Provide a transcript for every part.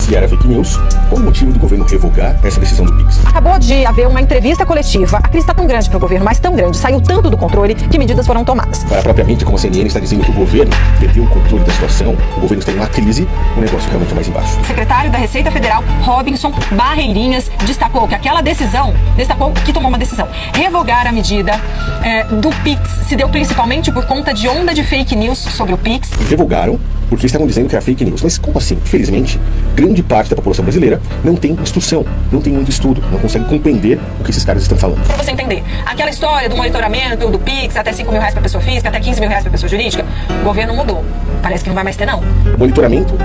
se era fake news, qual o motivo do governo revogar essa decisão do Pix? Acabou de haver uma entrevista coletiva. A crise está tão grande para o governo, mas tão grande, saiu tanto do controle que medidas foram tomadas. Para a própria mídia, como a CNN, está dizendo que o governo perdeu o controle da situação, o governo está em uma crise, o negócio realmente é mais embaixo. O secretário da Receita Federal, Robinson Barreirinhas, destacou que aquela decisão, que tomou uma decisão, revogar a medida do Pix, se deu principalmente por conta de onda de fake news sobre o Pix. Revogaram porque estavam dizendo que era fake news. Mas como assim? Infelizmente, grande parte da população brasileira não tem instrução, não tem muito estudo, não consegue compreender o que esses caras estão falando. Para você entender, aquela história do monitoramento do Pix, até 5 mil reais para pessoa física, até 15 mil reais para pessoa jurídica, o governo mudou. Parece que não vai mais ter, não. Monitoramento,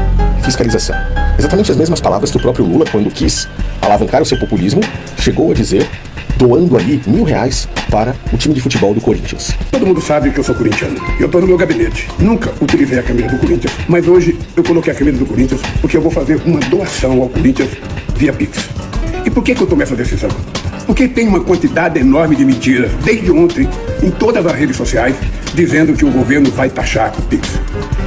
fiscalização. Exatamente as mesmas palavras que o próprio Lula, quando quis alavancar o seu populismo, chegou a dizer, doando ali R$1.000 para o time de futebol do Corinthians. Todo mundo sabe que eu sou corintiano. Eu estou no meu gabinete. Nunca utilizei a camisa do Corinthians, mas hoje eu coloquei a camisa do Corinthians porque eu vou fazer uma doação ao Corinthians via Pix. E por que eu tomei essa decisão? Porque tem uma quantidade enorme de mentiras, desde ontem, em todas as redes sociais, dizendo que o governo vai taxar o Pix.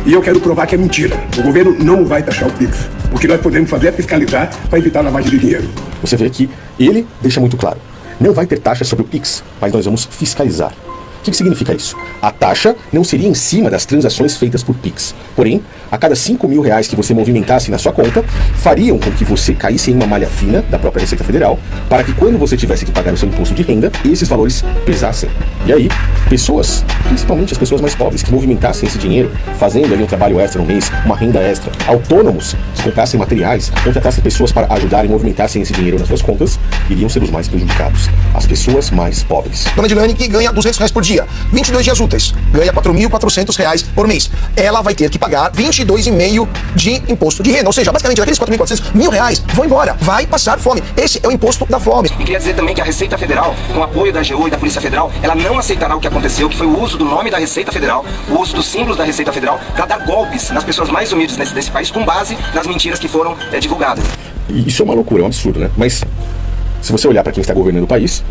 E eu quero provar que é mentira. O governo não vai taxar o Pix. O que nós podemos fazer é fiscalizar para evitar a lavagem de dinheiro. Você vê que ele deixa muito claro. Não vai ter taxa sobre o Pix, mas nós vamos fiscalizar. O que significa isso? A taxa não seria em cima das transações feitas por Pix. Porém, a cada R$5.000 que você movimentasse na sua conta, fariam com que você caísse em uma malha fina da própria Receita Federal, para que quando você tivesse que pagar o seu imposto de renda, esses valores pesassem. E aí, pessoas, principalmente as pessoas mais pobres, que movimentassem esse dinheiro, fazendo ali um trabalho extra no mês, uma renda extra, autônomos, que comprassem materiais, contratassem pessoas para ajudarem e movimentassem esse dinheiro nas suas contas, iriam ser os mais prejudicados. As pessoas mais pobres. Dona Dilane, que ganha R$200 por dia, 22 dias úteis, ganha R$4.400 por mês. Ela vai ter que pagar 22,5 de imposto de renda. Ou seja, basicamente, daqueles 4.400, R$1.000 vão embora. Vai passar fome. Esse é o imposto da fome. E queria dizer também que a Receita Federal, com o apoio da AGU e da Polícia Federal, ela não aceitará o que aconteceu, que foi o uso do nome da Receita Federal, o uso dos símbolos da Receita Federal, para dar golpes nas pessoas mais humildes desse país, com base nas mentiras que foram divulgadas. E isso é uma loucura, é um absurdo, né? Mas, se você olhar para quem está governando o país,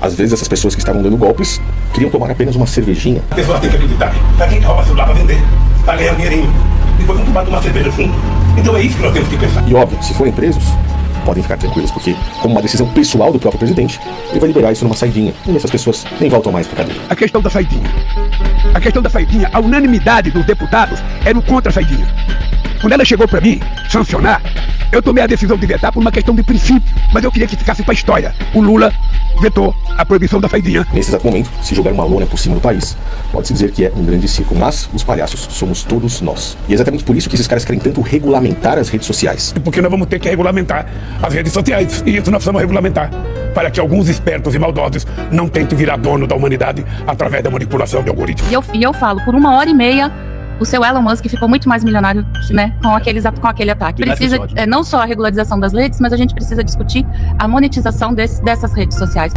às vezes essas pessoas que estavam dando golpes queriam tomar apenas uma cervejinha. A pessoa tem que acreditar. Pra quem rouba celular pra vender, pra ganhar um dinheirinho. Depois vamos tomar uma cerveja junto. Então é isso que nós temos que pensar. E óbvio, se forem presos, podem ficar tranquilos, porque, como uma decisão pessoal do próprio presidente, ele vai liberar isso numa saidinha. E essas pessoas nem voltam mais pra cadeia. A questão da saidinha. A questão da saidinha, a unanimidade dos deputados era contra a saidinha. Quando ela chegou para mim sancionar, eu tomei a decisão de vetar por uma questão de princípio, mas eu queria que ficasse para a história. O Lula vetou a proibição da saidinha. Nesse exato momento, se jogar uma lona por cima do país, pode-se dizer que é um grande circo, mas os palhaços somos todos nós. E é exatamente por isso que esses caras querem tanto regulamentar as redes sociais. Porque nós vamos ter que regulamentar as redes sociais, e isso nós precisamos regulamentar, para que alguns espertos e maldosos não tentem virar dono da humanidade através da manipulação de algoritmos. E eu falo, por 1h30, o seu Elon Musk ficou muito mais milionário, né, com aquele ataque. Precisa não só a regularização das redes, mas a gente precisa discutir a monetização dessas redes sociais.